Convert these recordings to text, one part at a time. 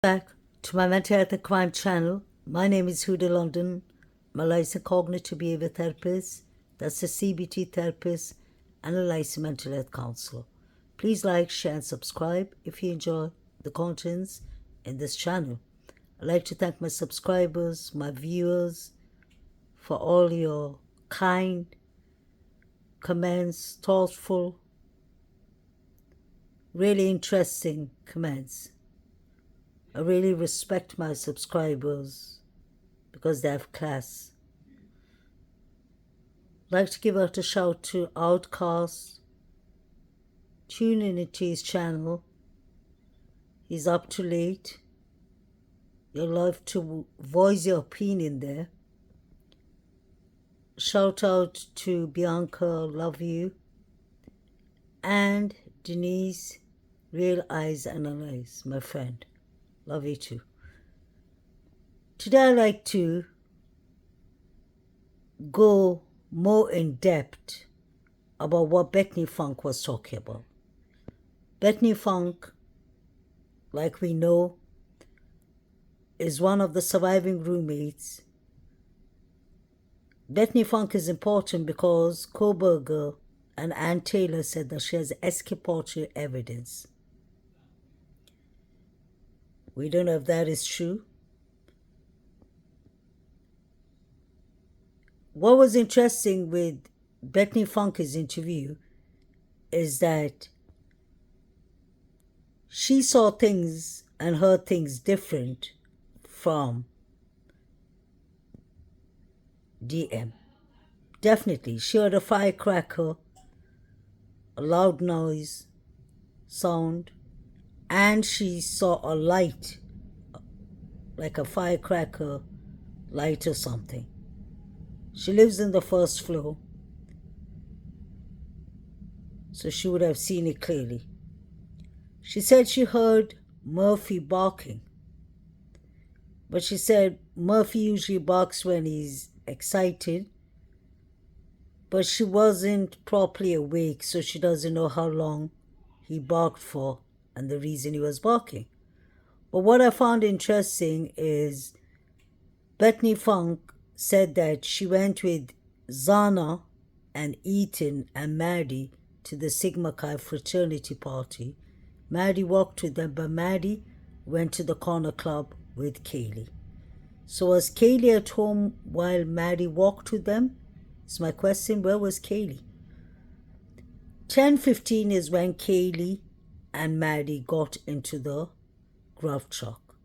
Back to my mental health and crime channel. My name is Huda London. I'm a licensed cognitive behavior therapist, that's a CBT therapist, and a licensed mental health counselor. Please like, share, and subscribe if you enjoy the contents in this channel. I'd like to thank my subscribers, my viewers, for all your kind comments, thoughtful, really interesting comments. I really respect my subscribers because they have class. I'd like to give out a shout to Outcast. Tune in into his channel. He's up to late. You'll love to voice your opinion there. Shout out to Bianca, love you. And Denise, Real Eyes Analyze, my friend. Love you too. Today I'd like to go more in depth about what Bethany Funk was talking about. Bethany Funk, like we know, is one of the surviving roommates. Bethany Funk is important because Koberger and Ann Taylor said that she has exculpatory evidence. We don't know if that is true. What was interesting with Bethany Funk's interview is that she saw things and heard things different from DM. Definitely, she heard a firecracker, a loud noise, sound, and she saw a light, like a firecracker light or something. She lives in the first floor, so she would have seen it clearly. She said she heard Murphy barking, but she said Murphy usually barks when he's excited, but she wasn't properly awake, so she doesn't know how long he barked for and the reason he was barking. But what I found interesting is Bethany Funk said that she went with Zana and Ethan and Maddie to the Sigma Chi fraternity party. Maddie walked with them, but Maddie went to the corner club with Kaylee. So was Kaylee at home while Maddie walked with them? It's my question. Where was Kaylee? 10:15 is when Kaylee and Maddie got into the grub truck.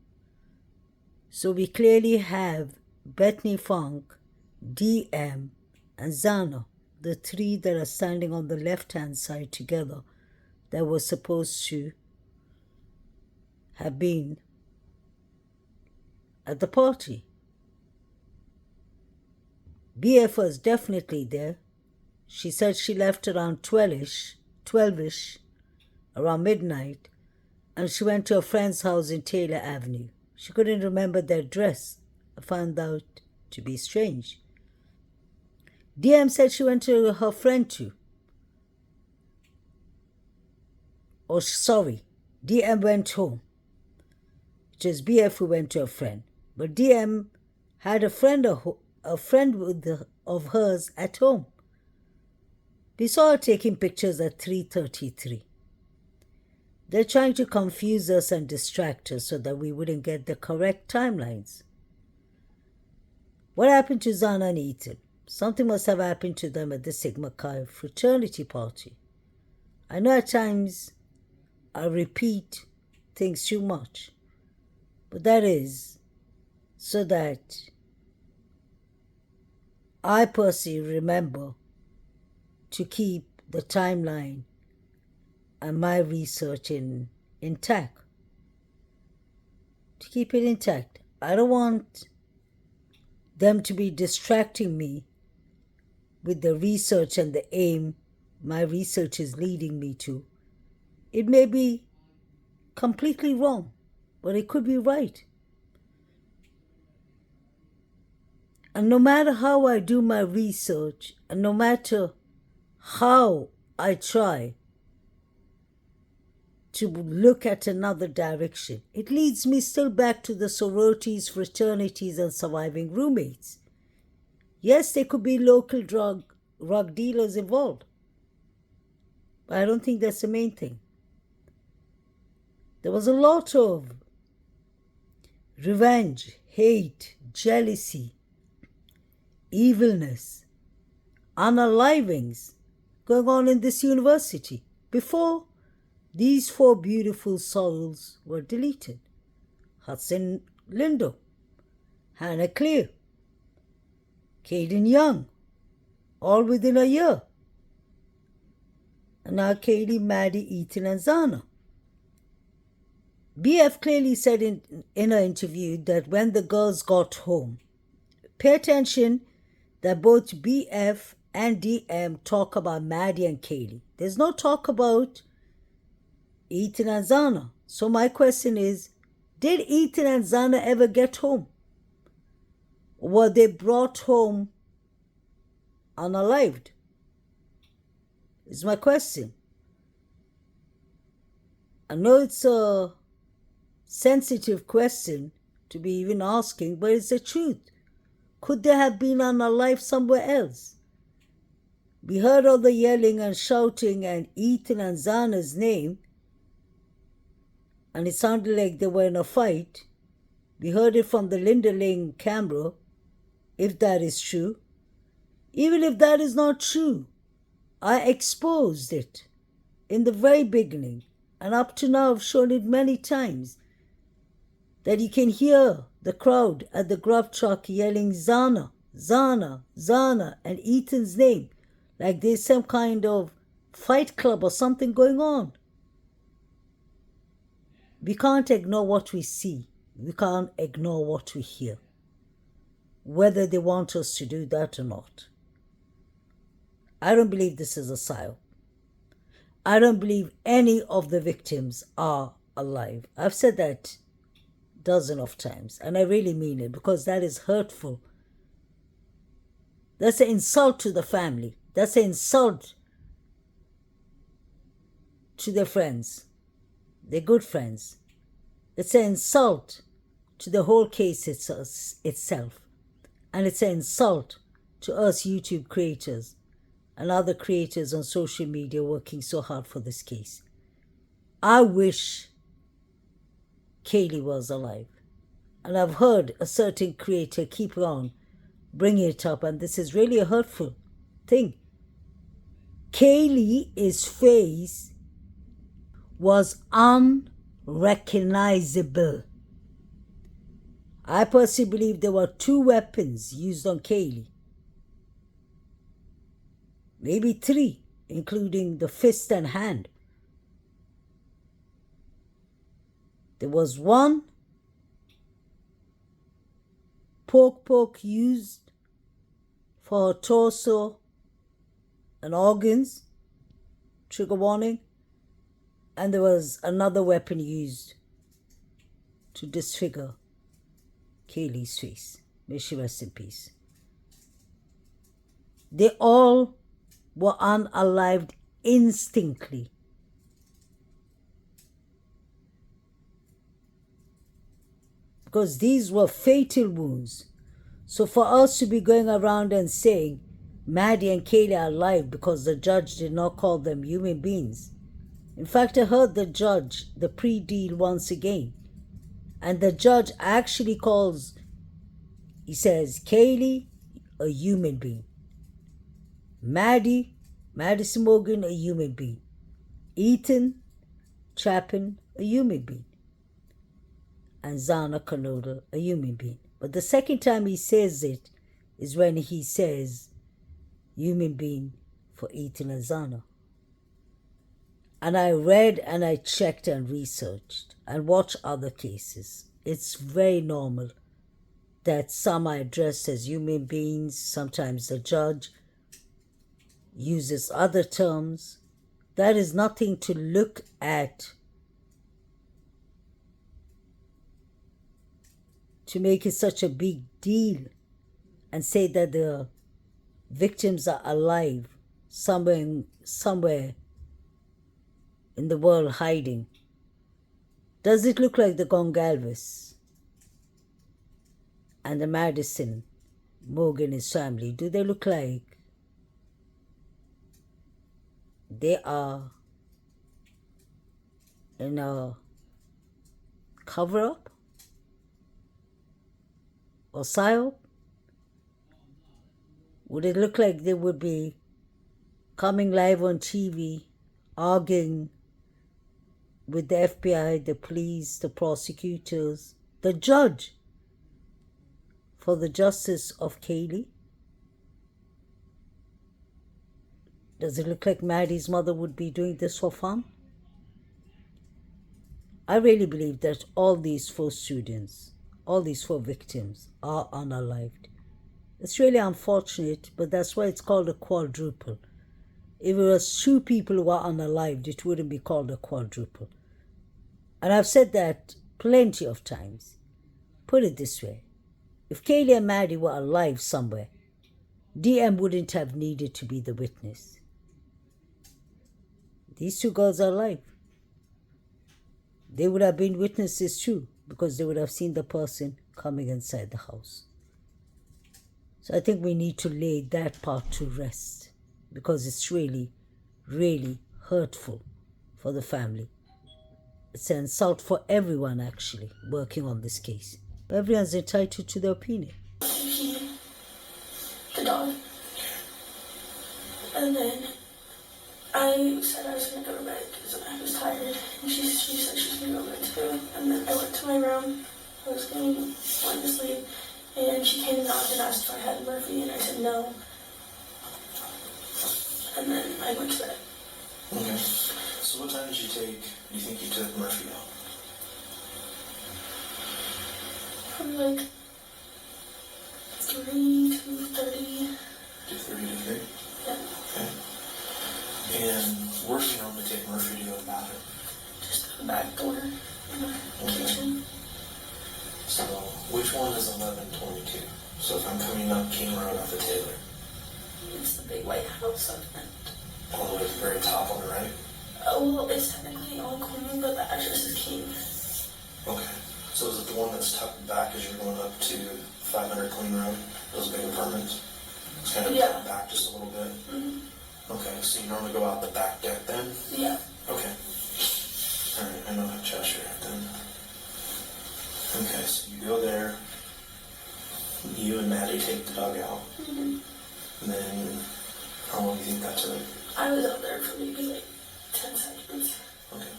So we clearly have Bethany Funk, DM, and Zana, the three that are standing on the left-hand side together, that were supposed to have been at the party. BF was definitely there. She said she left around 12ish, around midnight, and she went to a friend's house in Taylor Avenue. She couldn't remember the address. I found out to be strange. DM said she went to her friend too. Oh, sorry, DM went home. It was BF who went to a friend. But DM had a friend of hers at home. We saw her taking pictures at 3:33. They're trying to confuse us and distract us so that we wouldn't get the correct timelines. What happened to Zana and Ethan? Something must have happened to them at the Sigma Chi fraternity party. I know at times I repeat things too much, but that is so that I personally remember to keep the timeline and my research intact. To keep it intact. I don't want them to be distracting me with the research and the aim my research is leading me to. It may be completely wrong, but it could be right. And no matter how I do my research, and no matter how I try, to look at another direction. It leads me still back to the sororities, fraternities, and surviving roommates. Yes, there could be local drug dealers involved, but I don't think that's the main thing. There was a lot of revenge, hate, jealousy, evilness, unalivings going on in this university before these 4 beautiful souls were deleted. Hudson Lindo, Hannah Clear, Caden Young, all within a year. And now Kaylee, Maddie, Ethan, and Zana. BF clearly said in her interview that when the girls got home, pay attention that both BF and DM talk about Maddie and Kaylee. There's no talk about Ethan and Zana. So my question is, did Ethan and Zana ever get home? Were they brought home unalived? Is my question. I know it's a sensitive question to be even asking, but it's the truth. Could they have been unalive somewhere else? We heard all the yelling and shouting and Ethan and Zana's name, and it sounded like they were in a fight. We heard it from the Linda Lane camera, if that is true. Even if that is not true, I exposed it in the very beginning, and up to now I've shown it many times, that you can hear the crowd at the grub truck yelling Zana, Zana, Zana, and Ethan's name, like there's some kind of fight club or something going on. We can't ignore what we see. We can't ignore what we hear, whether they want us to do that or not. I don't believe this is a psyop. I don't believe any of the victims are alive. I've said that dozens of times, and I really mean it, because that is hurtful. That's an insult to the family. That's an insult to their friends, their good friends. It's an insult to the whole case itself. And it's an insult to us YouTube creators and other creators on social media working so hard for this case. I wish Kaylee was alive. And I've heard a certain creator keep on bringing it up, and this is really a hurtful thing. Kaylee's face was unrecognizable. I personally believe there were 2 weapons used on Kaylee. Maybe 3, including the fist and hand. There was 1 poke used for her torso and organs, trigger warning, and there was another weapon used to disfigure Kaylee's face. May she rest in peace. They all were unalived instantly. Because these were fatal wounds. So for us to be going around and saying Maddie and Kaylee are alive because the judge did not call them human beings. In fact, I heard the judge, the pre-deal once again, and the judge actually calls, he says, Kaylee, a human being. Madison Morgan, a human being. Ethan Chapin, a human being. And Zana Kanoda, a human being. But the second time he says it is when he says human being for Ethan and Zana. And I read and I checked and researched and watched other cases. It's very normal that some are addressed as human beings. Sometimes the judge uses other terms. That is nothing to look at to make it such a big deal and say that the victims are alive somewhere in the world hiding. Does it look like the Gongalves and the Madison, Morgan, his family? Do they look like they are in a cover-up or psyop? Would it look like they would be coming live on TV, arguing with the FBI, the police, the prosecutors, the judge for the justice of Kaylee? Does it look like Maddie's mother would be doing this for fun? I really believe that all these 4 students, all these 4 victims are unalived. It's really unfortunate, but that's why it's called a quadruple. If it was 2 people who are unalived, it wouldn't be called a quadruple. And I've said that plenty of times. Put it this way. If Kaylee and Maddie were alive somewhere, DM wouldn't have needed to be the witness. These 2 girls are alive. They would have been witnesses too, because they would have seen the person coming inside the house. So I think we need to lay that part to rest, because it's really, really hurtful for the family. It's an insult for everyone actually working on this case. But everyone's entitled to their opinion. The dog. And then I said I was going to go to bed because I was tired. And she said she was going to go to bed too. And then I went to my room. I was going to sleep. And she came and knocked and asked if I had Murphy. And I said no. And then I went to bed. Okay. So what time did you think you took Murphy out? Probably like 3 to 30. 2:30 to 3? Yeah. Okay. And where's you normally take Murphy to go to the bathroom? Just the back door in the kitchen. So which one is 1122? So if I'm coming up King Road off of Taylor. It's the big white house up there. All the way to the very top on the right? Oh, well, it's technically on Queen, but the address is King. Okay. So is it the one that's tucked back as you're going up to 500 Queen Road? Those big apartments? It's kind of tucked back just a little bit? Mm-hmm. Okay, so you normally go out the back deck then? Yeah. Okay. Alright, I know that Cheshire then. Okay, so you go there. You and Maddie take the dog out. Mm-hmm. And then, how long do you think that took? I was out there for maybe like 10 seconds. Okay.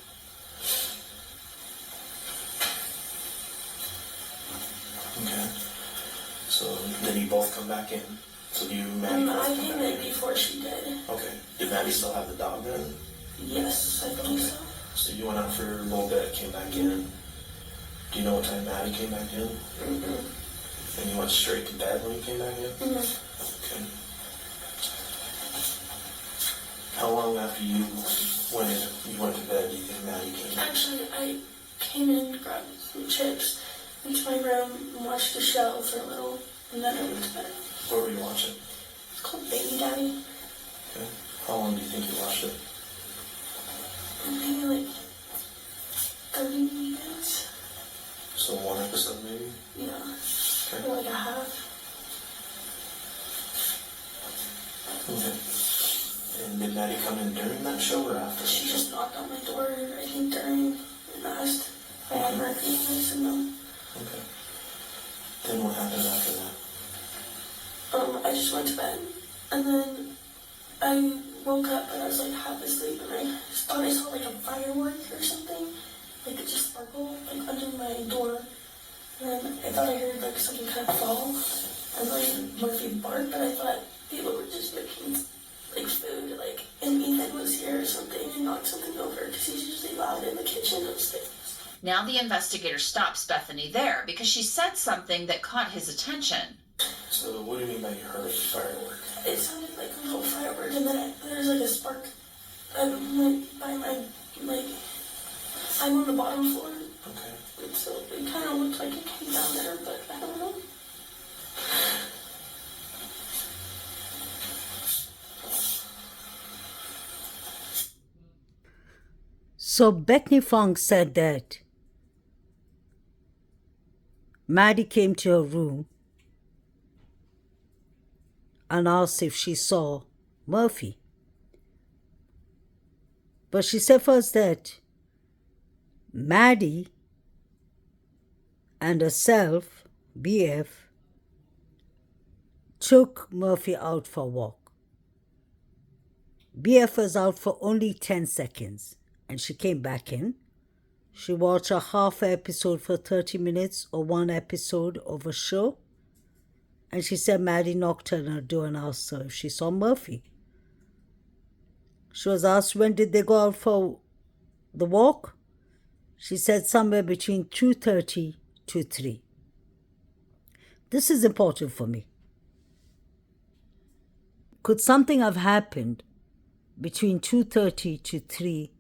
Okay. So then you both come back in. So you and Maddie both I come came back in before she did. Okay. Did Maddie still have the dog then? Yes, I think so. So you went out for a little bit, came back in. Do you know what time Maddie came back in? Mm-hmm. And you went straight to bed when you came back in? Mm-hmm. Okay. How long after you went to bed do you think Maddie came back? Actually, I came in, grabbed some chips, went to my room, and watched the show for a little, and then I went to bed. What were you watching? It's called Baby Daddy. Okay. How long do you think you watched it? Maybe like 30 minutes. So one episode maybe? Yeah. Okay. Or like a half. Okay. And did Maddie come in during that show or after? She just knocked on my door, I think, during, and asked if I had Murphy, and I said no. Okay. Then what happened after that? I just went to bed, and then I woke up and I was like half asleep, and I just thought I saw like a firework or something, like it just sparkled like under my door, and then I thought I heard like something kind of fall, and like Murphy barked, but I thought people were just making like food, like, and Ethan was here or something and knocked something over because he's usually loud in the kitchen upstairs. Now the investigator stops Bethany there because she said something that caught his attention. So what do you mean by you heard a firework? It sounded like a little firework, and then there was like a spark. I went by my, like, I'm on the bottom floor. Okay. And so it kind of looked like it came down there, but I don't know. So Bethany Fong said that Maddie came to her room and asked if she saw Murphy. But she said first that Maddie and herself, BF, took Murphy out for a walk. BF was out for only 10 seconds and she came back in. She watched a half episode for 30 minutes or one episode of a show. And she said Maddie knocked on her door and asked her if she saw Murphy. She was asked when did they go out for the walk. She said somewhere between 2:30 to 3. This is important for me. Could something have happened between 2:30 to 3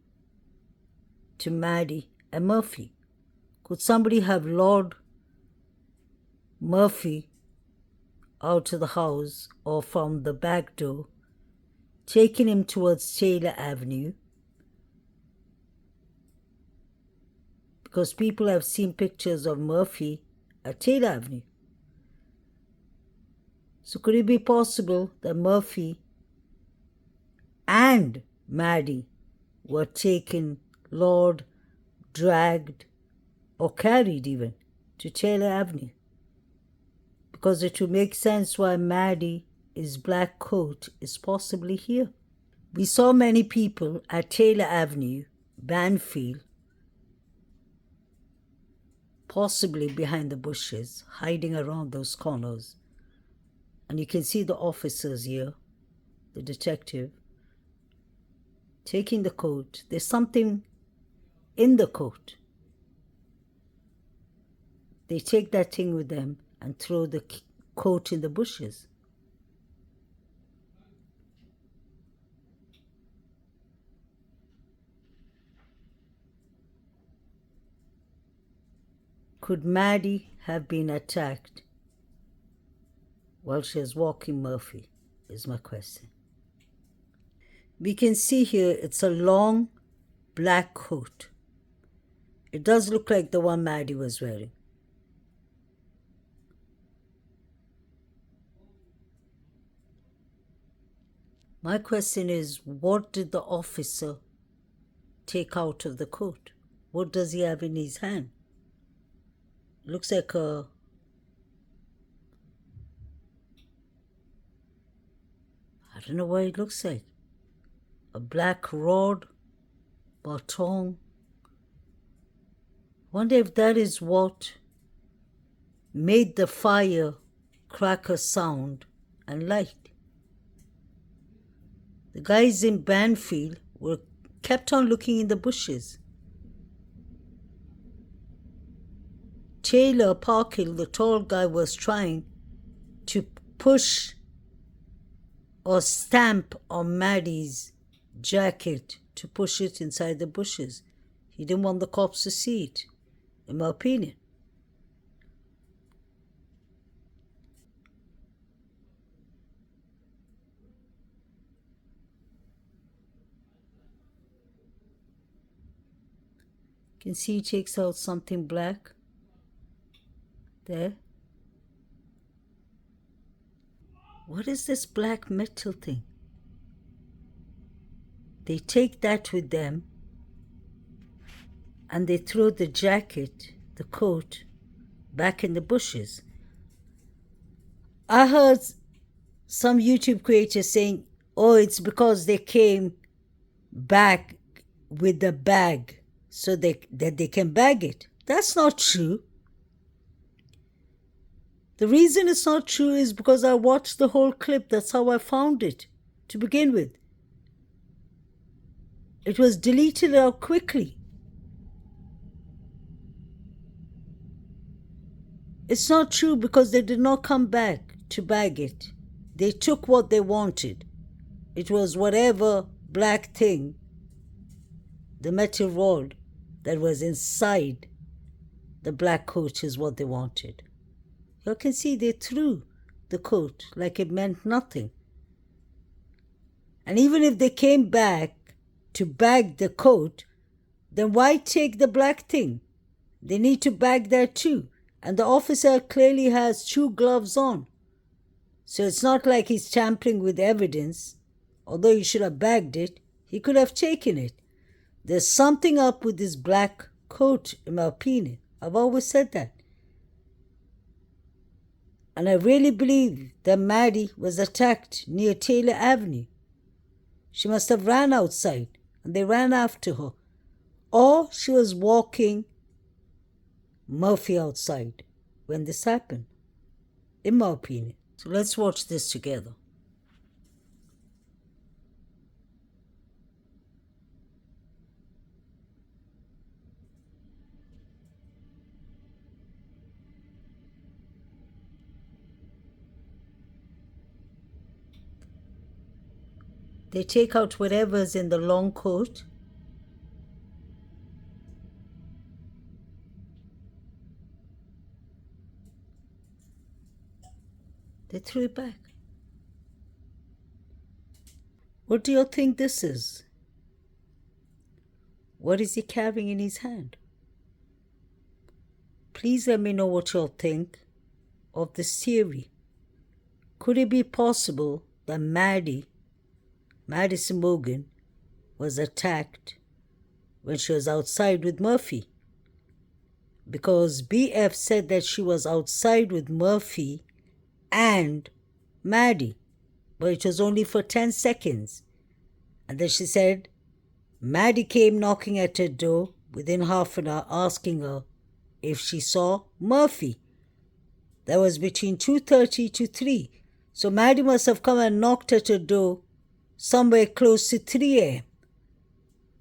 to Maddie and Murphy? Could somebody have lured Murphy out of the house or from the back door, taking him towards Taylor Avenue? Because people have seen pictures of Murphy at Taylor Avenue. So could it be possible that Murphy and Maddie were taken, lured, dragged, or carried even to Taylor Avenue? Because it would make sense why Maddie's black coat is possibly here. We saw many people at Taylor Avenue, Banfield, possibly behind the bushes, hiding around those corners. And you can see the officers here, the detective, taking the coat. There's something in the coat. They take that thing with them and throw the coat in the bushes. Could Maddie have been attacked while she was walking Murphy, is my question. We can see here it's a long black coat. It does look like the one Maddie was wearing. My question is, what did the officer take out of the coat? What does he have in his hand? Looks like a I don't know what it looks like. A black rod, baton. Wonder if that is what made the fire cracker sound and light. The guys in Banfield kept on looking in the bushes. Taylor Parkhill, the tall guy, was trying to push or stamp on Maddie's jacket to push it inside the bushes. He didn't want the cops to see it, in my opinion. You can see he takes out something black there. What is this black metal thing? They take that with them and they throw the jacket, the coat, back in the bushes. I heard some YouTube creators saying, oh, it's because they came back with the bag so that they can bag it. That's not true. The reason it's not true is because I watched the whole clip. That's how I found it to begin with. It was deleted out quickly. It's not true because they did not come back to bag it. They took what they wanted. It was whatever black thing, the metal rod that was inside the black coat is what they wanted. You can see they threw the coat like it meant nothing. And even if they came back to bag the coat, then why take the black thing? They need to bag that too. And the officer clearly has 2 gloves on. So it's not like he's tampering with evidence. Although he should have bagged it, he could have taken it. There's something up with this black coat, in my opinion. I've always said that. And I really believe that Maddie was attacked near Taylor Avenue. She must have ran outside and they ran after her. Or she was walking Murphy outside when this happened, in my opinion. So let's watch this together. They take out whatever's in the long coat. They threw it back. What do you think this is? What is he carrying in his hand? Please let me know what you all think of this theory. Could it be possible that Madison Morgan, was attacked when she was outside with Murphy? Because BF said that she was outside with Murphy and Maddie, but it was only for 10 seconds. And then she said Maddie came knocking at her door within half an hour asking her if she saw Murphy. That was between 2:30 to 3. So Maddie must have come and knocked at her door somewhere close to 3 a.m.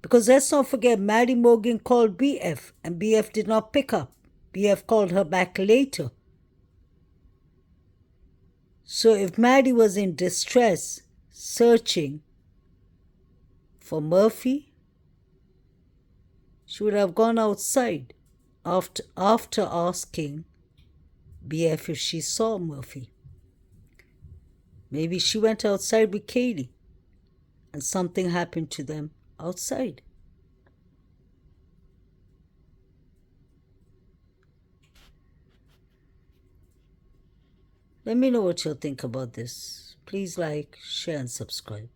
Because let's not forget, Maddie Morgan called BF and BF did not pick up. BF called her back later. So if Maddie was in distress searching for Murphy, she would have gone outside after asking BF if she saw Murphy. Maybe she went outside with Katie and something happened to them outside. Let me know what you'll think about this. Please like, share, and subscribe.